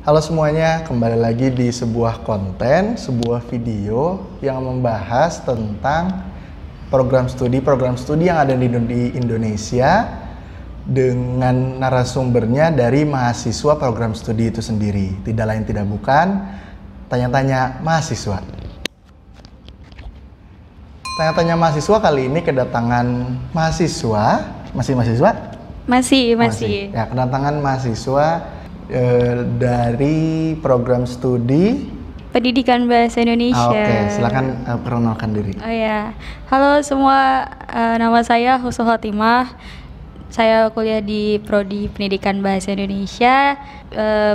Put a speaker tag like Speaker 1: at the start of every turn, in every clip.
Speaker 1: Halo semuanya, kembali lagi di sebuah konten, sebuah video yang membahas tentang program studi yang ada di Indonesia dengan narasumbernya dari mahasiswa program studi itu sendiri. Tidak lain tidak bukan, tanya-tanya mahasiswa. Tanya-tanya mahasiswa kali ini kedatangan mahasiswa, masih mahasiswa?
Speaker 2: Masih.
Speaker 1: Ya, kedatangan mahasiswa dari program studi
Speaker 2: Pendidikan Bahasa Indonesia.
Speaker 1: Oke, silakan perkenalkan diri.
Speaker 2: Oh ya, halo semua, nama saya Husnul Khotimah. Saya kuliah di Prodi Pendidikan Bahasa Indonesia,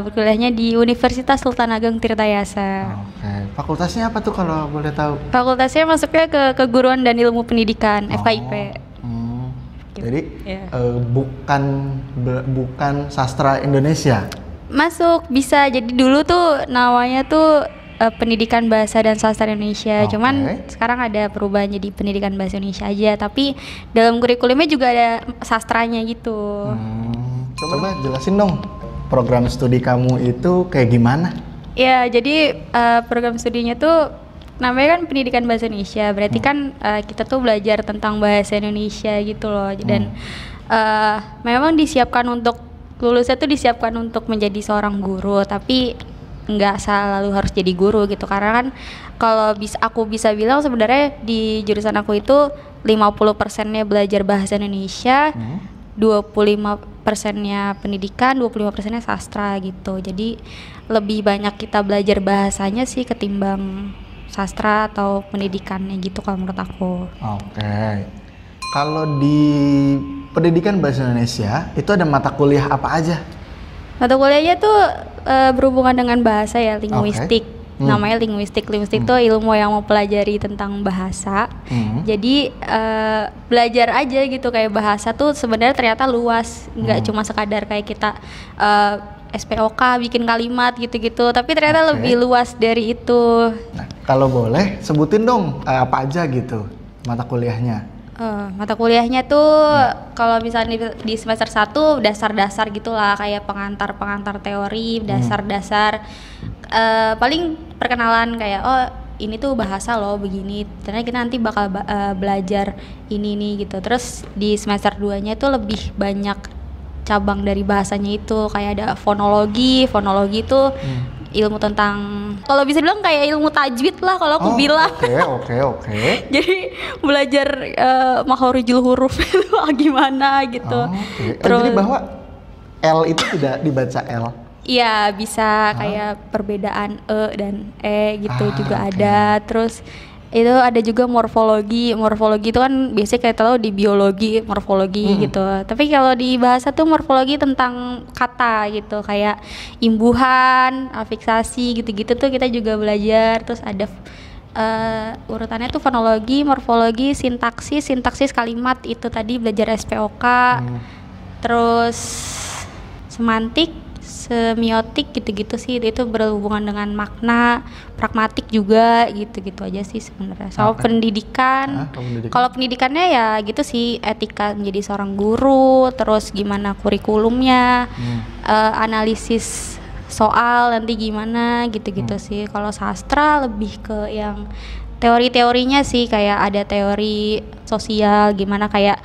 Speaker 2: berkuliahnya di Universitas Sultan Ageng Tirtayasa.
Speaker 1: Oke, fakultasnya apa tuh kalau boleh tahu?
Speaker 2: Fakultasnya masuknya ke Keguruan dan Ilmu Pendidikan, FKIP.
Speaker 1: Jadi
Speaker 2: Ya.
Speaker 1: bukan sastra Indonesia.
Speaker 2: Masuk bisa, jadi dulu tuh namanya tuh Pendidikan Bahasa dan Sastra Indonesia.
Speaker 1: Oke.
Speaker 2: Cuman sekarang ada perubahan jadi Pendidikan Bahasa Indonesia aja, tapi dalam kurikulumnya juga ada sastranya gitu.
Speaker 1: Coba jelasin dong, program studi kamu itu kayak gimana?
Speaker 2: Ya, jadi program studinya tuh namanya kan Pendidikan Bahasa Indonesia. Berarti kan kita tuh belajar tentang bahasa Indonesia gitu loh. Dan memang lulusnya tuh disiapkan untuk menjadi seorang guru, tapi nggak selalu harus jadi guru gitu. Karena kan kalau aku bisa bilang sebenarnya di jurusan aku itu 50%-nya belajar bahasa Indonesia, 25%-nya pendidikan, 25%-nya sastra gitu. Jadi lebih banyak kita belajar bahasanya sih ketimbang sastra atau pendidikannya gitu kalau menurut aku.
Speaker 1: Oke. Kalau di Pendidikan Bahasa Indonesia itu ada mata kuliah apa aja?
Speaker 2: Mata kuliahnya tuh berhubungan dengan bahasa ya, linguistik. Namanya linguistik. Linguistik tuh ilmu yang mempelajari tentang bahasa. Jadi belajar aja gitu, kayak bahasa tuh sebenarnya ternyata luas, nggak cuma sekadar kayak kita SPOK bikin kalimat gitu-gitu, tapi ternyata lebih luas dari itu.
Speaker 1: Nah, kalau boleh sebutin dong apa aja gitu mata kuliahnya.
Speaker 2: Mata kuliahnya tuh kalau misalnya di semester 1 dasar-dasar gitulah, kayak pengantar teori, dasar-dasar paling perkenalan kayak ini tuh bahasa loh begini, ternyata kita nanti bakal belajar ini nih gitu. Terus di semester 2-nya tuh lebih banyak cabang dari bahasanya itu, kayak ada fonologi itu ilmu tentang, kalau bisa bilang kayak ilmu tajwid lah kalau aku bilang.
Speaker 1: Oke.
Speaker 2: Jadi belajar makhorijul huruf itu gimana gitu.
Speaker 1: Terus jadi bahwa L itu tidak dibaca L.
Speaker 2: Iya, bisa kayak perbedaan E dan E gitu juga ada. Terus itu ada juga morfologi itu kan biasanya kayak tahu di biologi morfologi gitu, tapi kalau di bahasa tuh morfologi tentang kata gitu, kayak imbuhan, afiksasi gitu-gitu tuh kita juga belajar. Terus ada urutannya tuh fonologi, morfologi, sintaksis kalimat itu tadi belajar SPOK. Terus semantik, semiotik gitu-gitu sih, itu berhubungan dengan makna, pragmatik juga gitu-gitu aja sih sebenarnya. Soal pendidikan. Kalau pendidikannya ya gitu sih, etika menjadi seorang guru, terus gimana kurikulumnya, analisis soal nanti gimana gitu-gitu sih. Kalau sastra lebih ke yang teori-teorinya sih, kayak ada teori sosial, gimana kayak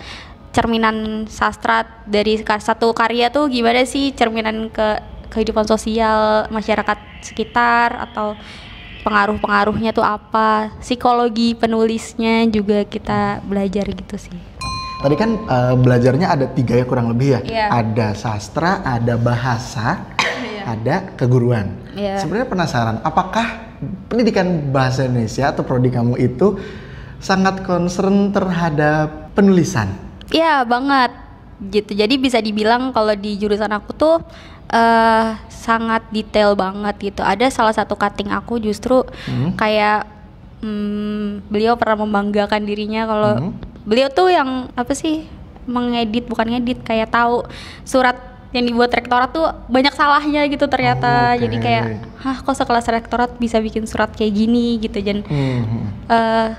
Speaker 2: cerminan sastra dari satu karya tuh gimana sih cerminan ke kehidupan sosial masyarakat sekitar, atau pengaruh-pengaruhnya tuh apa, psikologi penulisnya juga kita belajar gitu sih.
Speaker 1: Tadi kan belajarnya ada 3 ya kurang lebih ya.
Speaker 2: Yeah.
Speaker 1: Ada sastra, ada bahasa, ada keguruan. Sebenarnya penasaran, apakah pendidikan bahasa Indonesia atau prodi kamu itu sangat concern terhadap penulisan?
Speaker 2: Iya banget gitu. Jadi bisa dibilang kalau di jurusan aku tuh sangat detail banget gitu. Ada salah satu cutting aku justru kayak beliau pernah membanggakan dirinya kalau beliau tuh yang bukan ngedit, kayak tahu surat yang dibuat rektorat tuh banyak salahnya gitu ternyata. Jadi kayak kok sekelas rektorat bisa bikin surat kayak gini gitu. Dan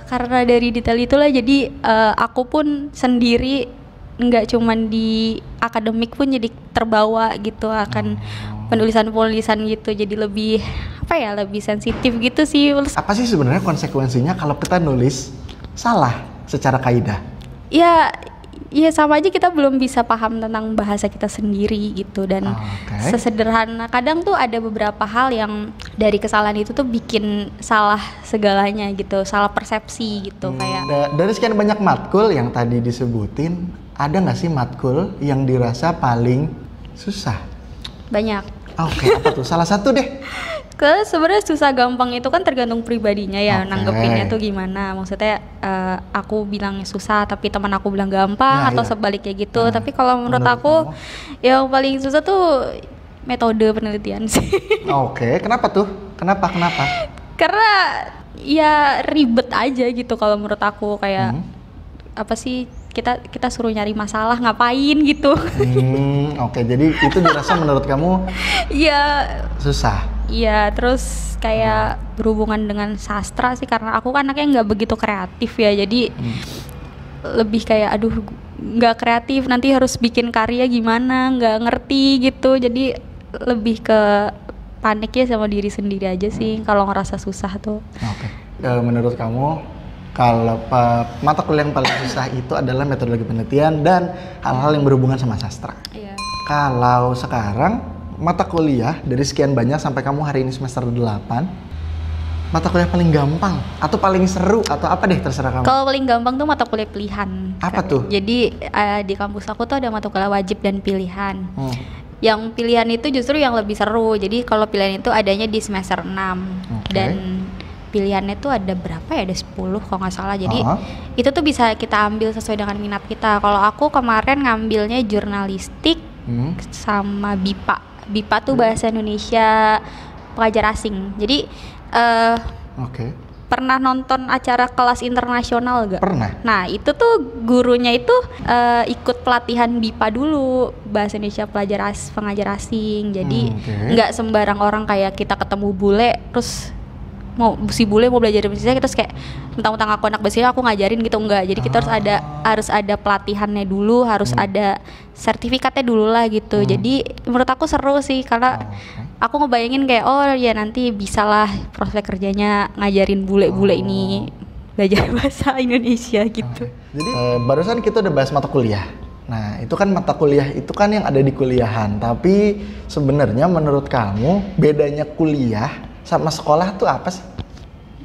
Speaker 2: karena dari detail itulah jadi aku pun sendiri nggak cuman di akademik pun jadi terbawa gitu akan penulisan gitu, jadi lebih apa ya, lebih sensitif gitu sih.
Speaker 1: Apa sih sebenarnya konsekuensinya kalau kita nulis salah secara kaidah?
Speaker 2: Ya, ya sama aja kita belum bisa paham tentang bahasa kita sendiri gitu, dan sesederhana kadang tuh ada beberapa hal yang dari kesalahan itu tuh bikin salah segalanya gitu, salah persepsi gitu. Kayak
Speaker 1: dari sekian banyak matkul yang tadi disebutin, ada nggak sih matkul yang dirasa paling susah?
Speaker 2: Banyak.
Speaker 1: Oke, apa tuh? Salah satu deh.
Speaker 2: Sebenarnya susah gampang itu kan tergantung pribadinya ya, nanggepinnya tuh gimana. Maksudnya aku bilangnya susah tapi teman aku bilang gampang, atau sebaliknya gitu. Tapi kalau menurut aku yang paling susah tuh metode penelitian sih.
Speaker 1: Oke, kenapa tuh? Kenapa?
Speaker 2: Karena ya ribet aja gitu kalau menurut aku, kayak apa sih, kita suruh nyari masalah ngapain gitu.
Speaker 1: Oke, jadi itu dirasa menurut kamu susah.
Speaker 2: Iya, terus kayak berhubungan dengan sastra sih, karena aku kan anaknya nggak begitu kreatif ya, jadi lebih kayak aduh nggak kreatif, nanti harus bikin karya gimana, nggak ngerti gitu, jadi lebih ke paniknya sama diri sendiri aja sih kalau ngerasa susah tuh.
Speaker 1: Oke. Menurut kamu kalau mata kuliah yang paling susah itu adalah metodologi penelitian dan hal-hal yang berhubungan sama sastra.
Speaker 2: Iya.
Speaker 1: Kalau sekarang mata kuliah dari sekian banyak sampai kamu hari ini semester 8, mata kuliah paling gampang atau paling seru atau apa deh, terserah kamu.
Speaker 2: Kalau paling gampang tuh mata kuliah pilihan.
Speaker 1: Apa tuh?
Speaker 2: Jadi di kampus aku tuh ada mata kuliah wajib dan pilihan. Yang pilihan itu justru yang lebih seru. Jadi kalau pilihan itu adanya di semester 6. Dan pilihannya tuh ada berapa ya, ada 10 kalau nggak salah. Jadi itu tuh bisa kita ambil sesuai dengan minat kita. Kalau aku kemarin ngambilnya jurnalistik sama BIPA. BIPA tuh bahasa Indonesia pengajar asing. Jadi pernah nonton acara kelas internasional gak?
Speaker 1: Pernah.
Speaker 2: Nah itu tuh gurunya itu ikut pelatihan BIPA dulu, bahasa Indonesia pengajar asing. Jadi nggak sembarang orang kayak kita ketemu bule terus si bule mau belajar bahasa Indonesia, terus kayak mentang-mentang aku anak bahasa Indonesia aku ngajarin gitu, enggak. Jadi kita harus ada pelatihannya dulu, harus ada sertifikatnya dulu lah gitu. Jadi menurut aku seru sih, karena aku ngebayangin kayak oh ya nanti bisalah prospek kerjanya ngajarin bule-bule ini belajar bahasa Indonesia gitu.
Speaker 1: Jadi barusan kita udah bahas mata kuliah. Nah itu kan mata kuliah itu kan yang ada di kuliahan, tapi sebenarnya menurut kamu bedanya kuliah sama sekolah tuh apa sih?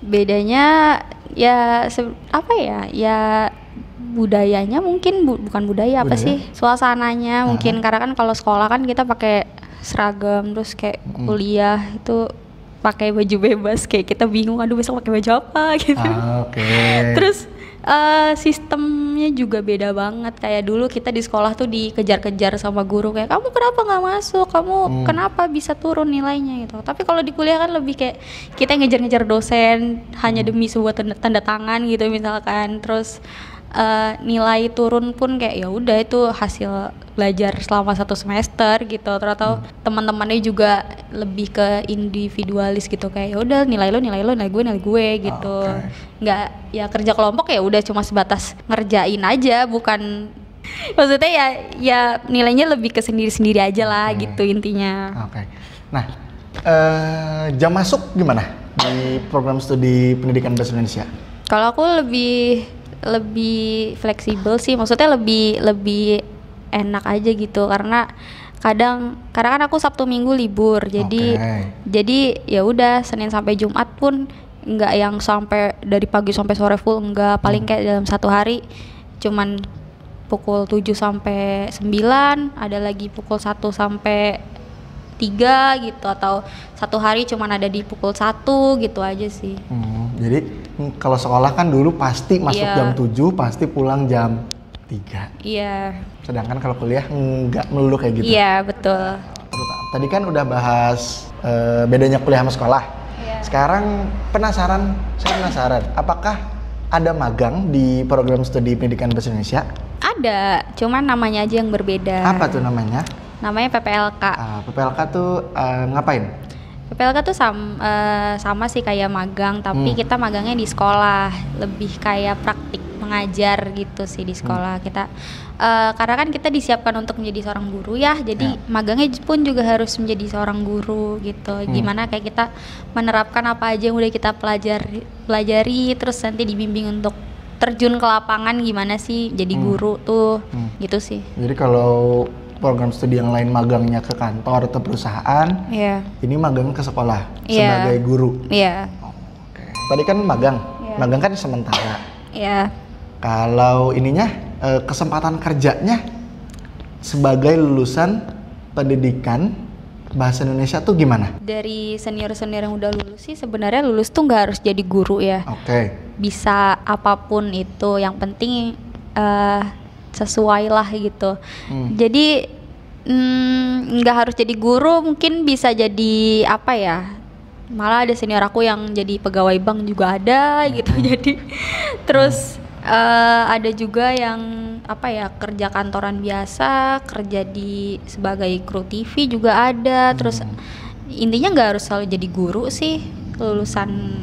Speaker 2: Bedanya ya apa ya? Ya budayanya mungkin, bukan budaya apa sih? Suasananya mungkin, karena kan kalau sekolah kan kita pakai seragam, terus kayak kuliah itu pakai baju bebas, kayak kita bingung aduh besok pakai baju apa gitu. Terus sistemnya juga beda banget. Kayak dulu kita di sekolah tuh dikejar-kejar sama guru, kayak kamu kenapa nggak masuk, kamu kenapa bisa turun nilainya gitu. Tapi kalau di kuliah kan lebih kayak kita ngejar-ngejar dosen hanya demi sebuah tanda tangan gitu misalkan. Terus nilai turun pun kayak ya udah itu hasil belajar selama 1 semester gitu. Ternyata teman-temannya juga lebih ke individualis gitu, kayak ya udah nilai lo nilai gue gitu. Nggak ya kerja kelompok, ya udah cuma sebatas ngerjain aja, bukan maksudnya ya nilainya lebih ke sendiri-sendiri aja lah gitu intinya.
Speaker 1: Nah jam masuk gimana di program studi pendidikan bahasa Indonesia?
Speaker 2: Kalau aku lebih fleksibel sih, maksudnya lebih enak aja gitu, karena kan aku Sabtu Minggu libur, jadi ya udah Senin sampai Jumat pun nggak yang sampai dari pagi sampai sore full, enggak, paling kayak dalam satu hari cuman pukul 7 sampai 9, ada lagi pukul 1 sampai 3 gitu, atau satu hari cuman ada di pukul 1 gitu aja sih.
Speaker 1: Jadi kalau sekolah kan dulu pasti masuk jam 7, pasti pulang jam 3.
Speaker 2: Iya.
Speaker 1: Sedangkan kalau kuliah nggak melulu kayak gitu.
Speaker 2: Iya, betul.
Speaker 1: Tadi kan udah bahas bedanya kuliah sama sekolah.
Speaker 2: Iya.
Speaker 1: Sekarang saya penasaran, apakah ada magang di program studi pendidikan bahasa Indonesia?
Speaker 2: Ada, cuman namanya aja yang berbeda.
Speaker 1: Apa tuh namanya?
Speaker 2: Namanya PPLK.
Speaker 1: PPLK tuh ngapain?
Speaker 2: PPLK tuh sama sih kayak magang, tapi kita magangnya di sekolah, lebih kayak praktik. mengajar gitu sih di sekolah kita. Karena kan kita disiapkan untuk menjadi seorang guru ya, jadi magangnya pun juga harus menjadi seorang guru gitu. Gimana kayak kita menerapkan apa aja yang udah kita pelajari, terus nanti dibimbing untuk terjun ke lapangan gimana sih jadi guru tuh, gitu sih.
Speaker 1: Jadi kalau program studi yang lain magangnya ke kantor atau perusahaan, ini magang ke sekolah sebagai guru. Oke. Tadi kan magang kan sementara. Kalau ininya kesempatan kerjanya sebagai lulusan pendidikan bahasa Indonesia tuh gimana?
Speaker 2: Dari senior-senior yang udah lulus sih sebenarnya lulus tuh nggak harus jadi guru ya. Bisa apapun itu, yang penting sesuai lah gitu. Jadi nggak harus jadi guru, mungkin bisa jadi apa ya? Malah ada senior aku yang jadi pegawai bank juga ada gitu. Jadi terus ada juga yang apa ya, kerja kantoran biasa, kerja di sebagai kru TV juga ada. Terus intinya nggak harus selalu jadi guru sih. Lulusan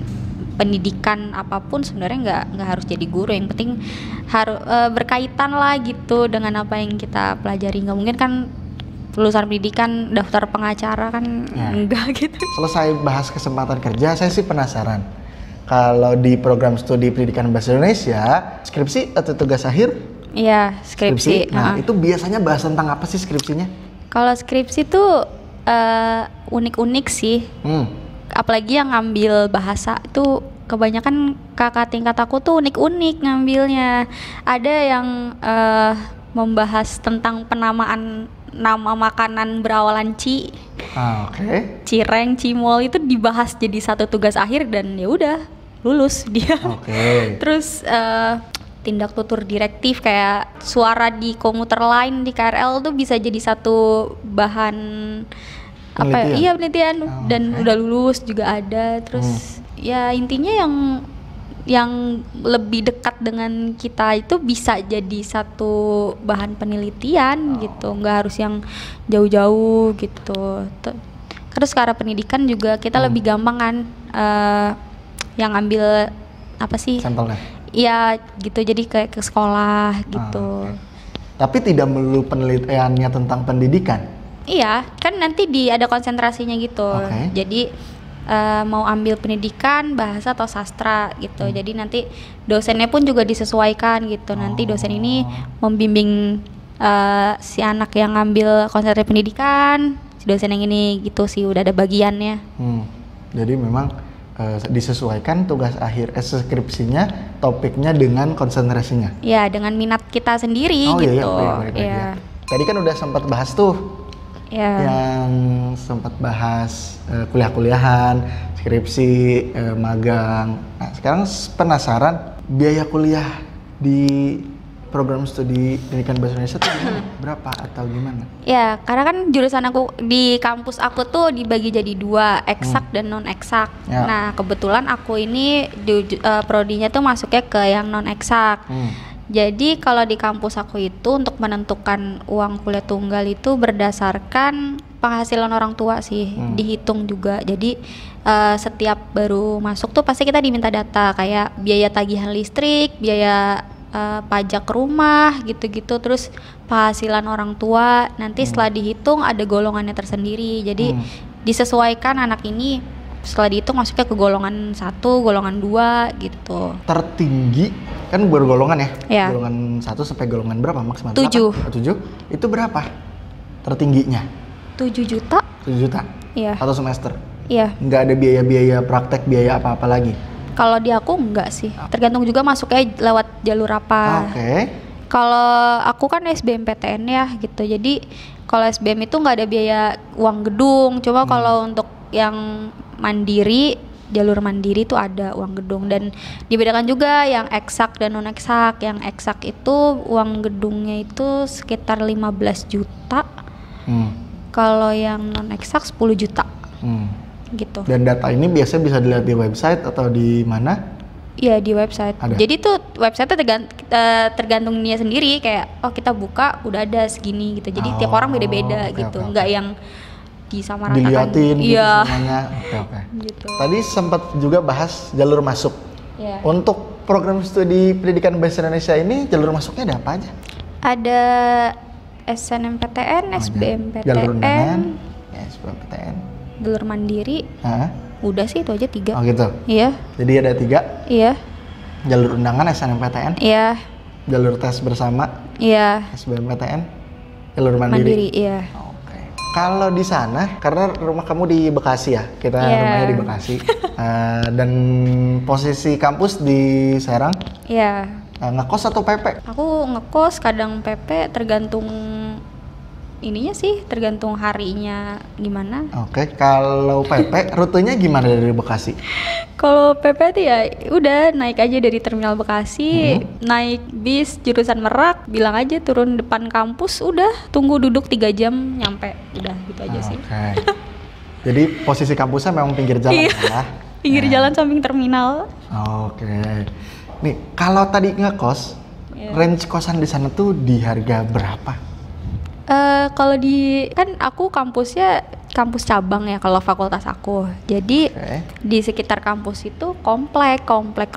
Speaker 2: pendidikan apapun sebenarnya nggak harus jadi guru, yang penting harus berkaitan lah gitu dengan apa yang kita pelajari. Nggak mungkin kan lulusan pendidikan daftar pengacara kan, enggak gitu.
Speaker 1: Selesai bahas kesempatan kerja, saya sih penasaran. Kalau di program studi pendidikan bahasa Indonesia, skripsi atau tugas akhir?
Speaker 2: Iya, skripsi.
Speaker 1: Nah, itu biasanya bahas tentang apa sih skripsinya?
Speaker 2: Kalau skripsi tuh unik-unik sih. Apalagi yang ngambil bahasa itu kebanyakan kakak tingkat aku tuh unik-unik ngambilnya. Ada yang membahas tentang penamaan nama makanan berawalan ci. Cireng, cimol itu dibahas jadi satu tugas akhir dan ya udah lulus dia. Terus tindak tutur direktif kayak suara di komuter lain di KRL tuh bisa jadi satu bahan penelitian dan udah lulus juga ada. Terus ya intinya yang lebih dekat dengan kita itu bisa jadi satu bahan penelitian gitu, nggak harus yang jauh-jauh gitu. Terus ke arah pendidikan juga kita lebih gampang kan, yang ambil apa sih? Sampelnya? Iya gitu, jadi kayak ke sekolah gitu.
Speaker 1: Tapi tidak melulu penelitiannya tentang pendidikan?
Speaker 2: Iya, kan nanti ada konsentrasinya gitu. Jadi mau ambil pendidikan, bahasa atau sastra gitu. Jadi nanti dosennya pun juga disesuaikan gitu. Nanti dosen ini membimbing si anak yang ngambil konsentrasi pendidikan, si dosen yang ini gitu sih, udah ada bagiannya.
Speaker 1: Jadi memang disesuaikan tugas akhir skripsinya, topiknya dengan konsentrasinya.
Speaker 2: Ya, dengan minat kita sendiri gitu.
Speaker 1: Tadi kan udah sempat bahas tuh. Yang sempat bahas kuliah-kuliahan, skripsi, magang. Nah, sekarang penasaran biaya kuliah di program studi pendidikan bahasa Indonesia tuh berapa atau gimana?
Speaker 2: Ya, karena kan jurusan aku di kampus aku tuh dibagi jadi dua, eksak dan non eksak. Nah, kebetulan aku ini prodinya tuh masuknya ke yang non eksak. Jadi kalau di kampus aku itu untuk menentukan uang kuliah tunggal itu berdasarkan penghasilan orang tua sih, dihitung juga. Jadi setiap baru masuk tuh pasti kita diminta data kayak biaya tagihan listrik, biaya pajak rumah gitu-gitu, terus penghasilan orang tua. Nanti setelah dihitung ada golongannya tersendiri. Jadi disesuaikan anak ini setelah dihitung masuknya ke golongan 1, golongan 2 gitu.
Speaker 1: Tertinggi kan bergolongan ya? Golongan 1 sampai golongan berapa maksimal?
Speaker 2: 7.
Speaker 1: 7? Itu berapa tertingginya?
Speaker 2: 7 juta.
Speaker 1: 7 juta?
Speaker 2: Iya.
Speaker 1: Satu semester?
Speaker 2: Iya.
Speaker 1: Nggak ada biaya-biaya praktek, biaya apa-apa lagi?
Speaker 2: Kalau di aku enggak sih. Tergantung juga masuknya lewat jalur apa. Kalau aku kan SBMPTN ya gitu. Jadi kalau SBM itu nggak ada biaya uang gedung. Coba kalau untuk yang mandiri, jalur mandiri itu ada uang gedung, dan dibedakan juga yang eksak dan non eksak. Yang eksak itu uang gedungnya itu sekitar 15 juta. Kalau yang non eksak 10 juta. Gitu. Dan
Speaker 1: data ini biasa bisa dilihat di website atau di mana?
Speaker 2: Iya, di website. Ada. Jadi tuh website-nya tergantung dia sendiri, kayak kita buka udah ada segini gitu. Jadi tiap orang beda-beda gitu. Enggak yang disamaratakan.
Speaker 1: Diliatin gitu semuanya. Gitu.
Speaker 2: Gitu.
Speaker 1: Tadi sempat juga bahas jalur masuk.
Speaker 2: Iya.
Speaker 1: Untuk program studi pendidikan bahasa Indonesia ini jalur masuknya ada apa aja?
Speaker 2: Ada SNMPTN, SBMPTN,
Speaker 1: Jalur undangan, ya, SBMPTN,
Speaker 2: jalur mandiri.
Speaker 1: Hah?
Speaker 2: Udah sih itu aja 3.
Speaker 1: Oh gitu.
Speaker 2: Iya.
Speaker 1: Jadi ada 3.
Speaker 2: Iya.
Speaker 1: Jalur undangan SNMPTN,
Speaker 2: Iya.
Speaker 1: jalur tes bersama
Speaker 2: Iya.
Speaker 1: SBMPTN, jalur mandiri.
Speaker 2: Mandiri, iya.
Speaker 1: Oke. Kalau di sana, karena rumah kamu di Bekasi ya, kita
Speaker 2: Iya.
Speaker 1: rumahnya di Bekasi, dan posisi kampus di Serang,
Speaker 2: Iya.
Speaker 1: ngekos atau PP?
Speaker 2: Aku ngekos kadang PP tergantung ininya sih, tergantung harinya gimana.
Speaker 1: Oke, kalau PP rutenya gimana dari Bekasi?
Speaker 2: Kalau PP tuh ya udah naik aja dari Terminal Bekasi, naik bis jurusan Merak, bilang aja turun depan kampus, udah tunggu duduk 3 jam nyampe, udah gitu aja sih.
Speaker 1: Oke. Jadi posisi kampusnya memang pinggir jalan
Speaker 2: Iya.
Speaker 1: ya?
Speaker 2: Pinggir jalan samping terminal.
Speaker 1: Oke. Nih, kalau tadi ngekos,
Speaker 2: Iya.
Speaker 1: range kosan di sana tuh di harga berapa?
Speaker 2: Kalau di kan aku kampusnya kampus cabang ya kalau fakultas aku. Jadi
Speaker 1: Oke.
Speaker 2: di sekitar kampus itu komplek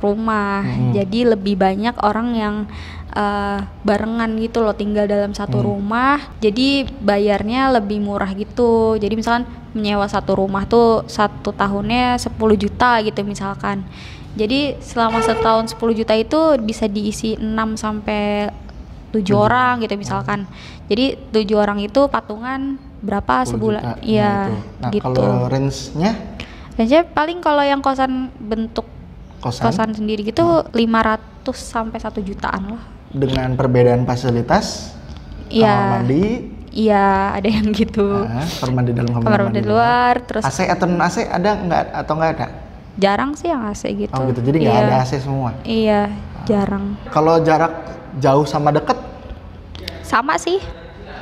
Speaker 2: rumah. Jadi lebih banyak orang yang barengan gitu loh, tinggal dalam satu rumah. Jadi bayarnya lebih murah gitu. Jadi misalkan menyewa satu rumah tuh 1 tahunnya 10 juta gitu misalkan. Jadi selama setahun 10 juta itu bisa diisi 6 sampai 7 orang gitu misalkan. Jadi 7 orang itu patungan berapa
Speaker 1: 10
Speaker 2: sebulan?
Speaker 1: juta,
Speaker 2: Iya,
Speaker 1: Nah,
Speaker 2: gitu.
Speaker 1: kalau range-nya
Speaker 2: Range-nya paling kalau yang kosan bentuk
Speaker 1: kosan
Speaker 2: kosan sendiri gitu 500 sampai 1 jutaan lah.
Speaker 1: dengan perbedaan fasilitas,
Speaker 2: Iya.
Speaker 1: kamar mandi,
Speaker 2: Iya, ada yang gitu.
Speaker 1: kamar mandi dalam,
Speaker 2: Kamar mandi luar, terus
Speaker 1: AC atau non AC ada nggak atau nggak ada?
Speaker 2: jarang sih yang AC gitu.
Speaker 1: Oh gitu, jadi nggak
Speaker 2: Iya.
Speaker 1: ada AC semua.
Speaker 2: Iya, jarang.
Speaker 1: Kalau jarak jauh sama deket,
Speaker 2: Sama sih.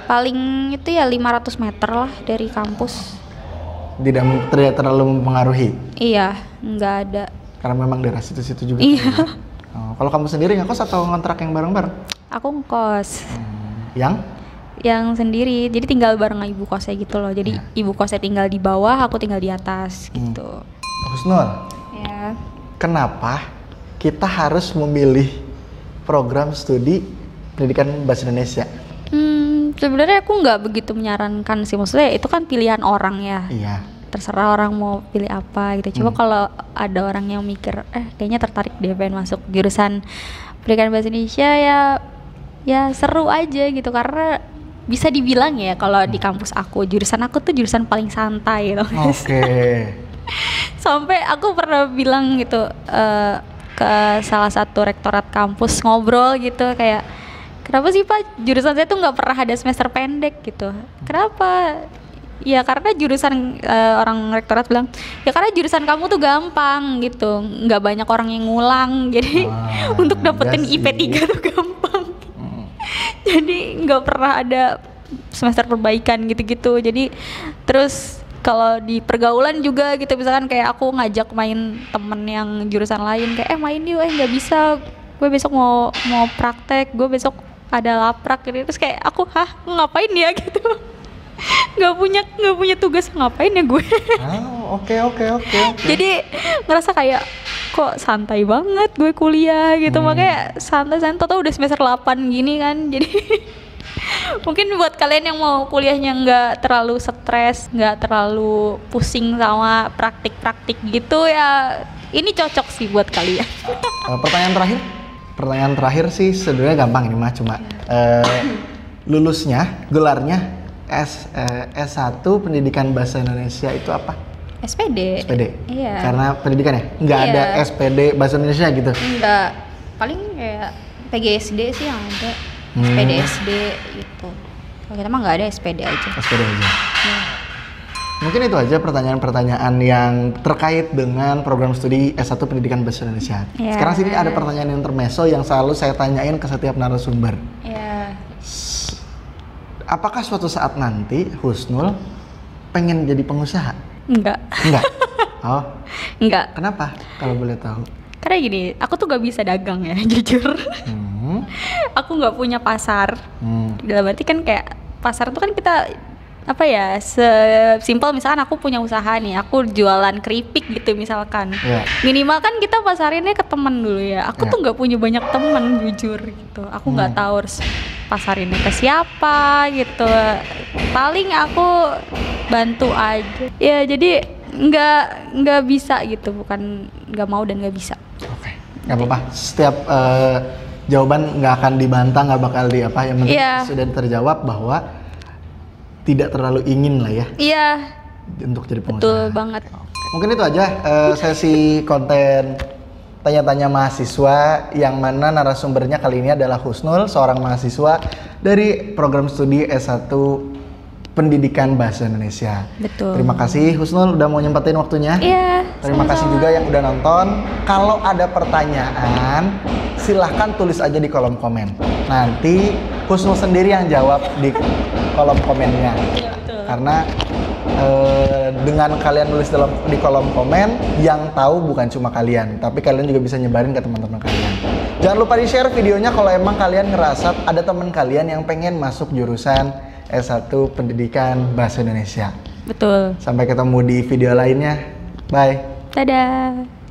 Speaker 2: Paling itu ya 500 meter lah dari kampus.
Speaker 1: tidak terlalu mempengaruhi
Speaker 2: Iya, nggak ada.
Speaker 1: karena memang daerah situ-situ juga.
Speaker 2: Iya.
Speaker 1: Oh, kalau kamu sendiri ngekos atau ngontrak yang bareng-bareng?
Speaker 2: Aku ngekos
Speaker 1: Yang?
Speaker 2: yang sendiri, jadi tinggal bareng ibu kosnya gitu loh. Jadi ibu kosnya tinggal di bawah, aku tinggal di atas gitu.
Speaker 1: Husnul,
Speaker 2: Ya.
Speaker 1: kenapa kita harus memilih program studi pendidikan bahasa Indonesia?
Speaker 2: Sebenarnya aku nggak begitu menyarankan sih, maksudnya itu kan pilihan orang ya.
Speaker 1: Iya.
Speaker 2: Terserah orang mau pilih apa gitu. Coba kalau ada orang yang mikir, kayaknya tertarik dia pengen masuk jurusan pendidikan bahasa Indonesia, ya seru aja gitu, karena bisa dibilang ya kalau di kampus aku, jurusan aku tuh jurusan paling santai gitu.
Speaker 1: Oke.
Speaker 2: Sampai aku pernah bilang gitu ke salah satu rektorat kampus, ngobrol gitu kayak, kenapa sih Pak jurusan saya tuh nggak pernah ada semester pendek gitu? Kenapa? Ya karena jurusan orang rektorat bilang, ya karena jurusan kamu tuh gampang gitu, nggak banyak orang yang ngulang, jadi untuk dapetin
Speaker 1: iya
Speaker 2: IP 3 tuh gampang. Jadi nggak pernah ada semester perbaikan gitu-gitu. Jadi terus kalau di pergaulan juga gitu, misalkan kayak aku ngajak main temen yang jurusan lain kayak main yuk, nggak bisa, gue besok mau praktek, gue besok ada laprak gitu. Terus kayak aku ngapain ya gitu. nggak punya tugas, ngapain ya gue.
Speaker 1: Oke.
Speaker 2: Jadi ngerasa kayak kok santai banget gue kuliah gitu. Makanya santai tau udah semester 8 gini kan. Jadi mungkin buat kalian yang mau kuliahnya nggak terlalu stres, nggak terlalu pusing sama praktik gitu ya, ini cocok sih buat kalian.
Speaker 1: Pertanyaan terakhir sih sebenarnya gampang ini mah, cuma lulusnya gelarnya S1 Pendidikan Bahasa Indonesia itu apa?
Speaker 2: SPD. Iya.
Speaker 1: Karena pendidikan ya? Nggak
Speaker 2: Iya.
Speaker 1: ada SPD Bahasa Indonesia gitu?
Speaker 2: Enggak, paling kayak PGSD sih yang ada. SPD SD gitu. Kalau kita mah nggak ada SPD aja.
Speaker 1: SPD aja.
Speaker 2: Ya.
Speaker 1: Mungkin itu aja pertanyaan-pertanyaan yang terkait dengan program studi S1 Pendidikan Bahasa Indonesia.
Speaker 2: Ya.
Speaker 1: Sekarang sini ada pertanyaan intermezzo yang selalu saya tanyain ke setiap narasumber.
Speaker 2: Ya.
Speaker 1: Apakah suatu saat nanti Husnul pengen jadi pengusaha?
Speaker 2: Enggak.
Speaker 1: Enggak. Oh,
Speaker 2: Enggak.
Speaker 1: kenapa? Kalau boleh tahu.
Speaker 2: Karena gini, aku tuh gak bisa dagang ya, jujur. Aku nggak punya pasar. Dalam arti kan kayak pasar tuh kan kita apa ya, sesimpel misalkan aku punya usaha nih, aku jualan keripik gitu misalkan. Minimal kan kita pasarinnya ke temen dulu ya. Aku tuh nggak punya banyak temen jujur gitu. Aku nggak tahu harus pasarinnya ke siapa gitu. Paling aku bantu aja. Ya jadi nggak bisa gitu, bukan nggak mau dan nggak bisa.
Speaker 1: Oke, nggak apa-apa. Setiap jawaban nggak akan dibantah, nggak bakal di apa, yang penting sudah terjawab bahwa tidak terlalu ingin lah ya.
Speaker 2: Iya.
Speaker 1: Untuk jadi pengusaha.
Speaker 2: Betul banget.
Speaker 1: Mungkin itu aja sesi konten tanya-tanya mahasiswa, yang mana narasumbernya kali ini adalah Husnul, seorang mahasiswa dari program studi S1 Pendidikan Bahasa Indonesia.
Speaker 2: Betul.
Speaker 1: Terima kasih Husnul udah mau nyempetin waktunya.
Speaker 2: Iya.
Speaker 1: Terima kasih juga yang udah nonton. Kalau ada pertanyaan, silahkan tulis aja di kolom komen. Nanti Husnul sendiri yang jawab di kolom komennya.
Speaker 2: Iya, betul.
Speaker 1: Karena dengan kalian nulis di kolom komen, yang tahu bukan cuma kalian, tapi kalian juga bisa nyebarin ke teman-teman kalian. Jangan lupa di-share videonya kalau emang kalian ngerasa ada teman kalian yang pengen masuk jurusan S1 Pendidikan Bahasa Indonesia.
Speaker 2: Betul.
Speaker 1: Sampai ketemu di video lainnya. Bye.
Speaker 2: Dadah.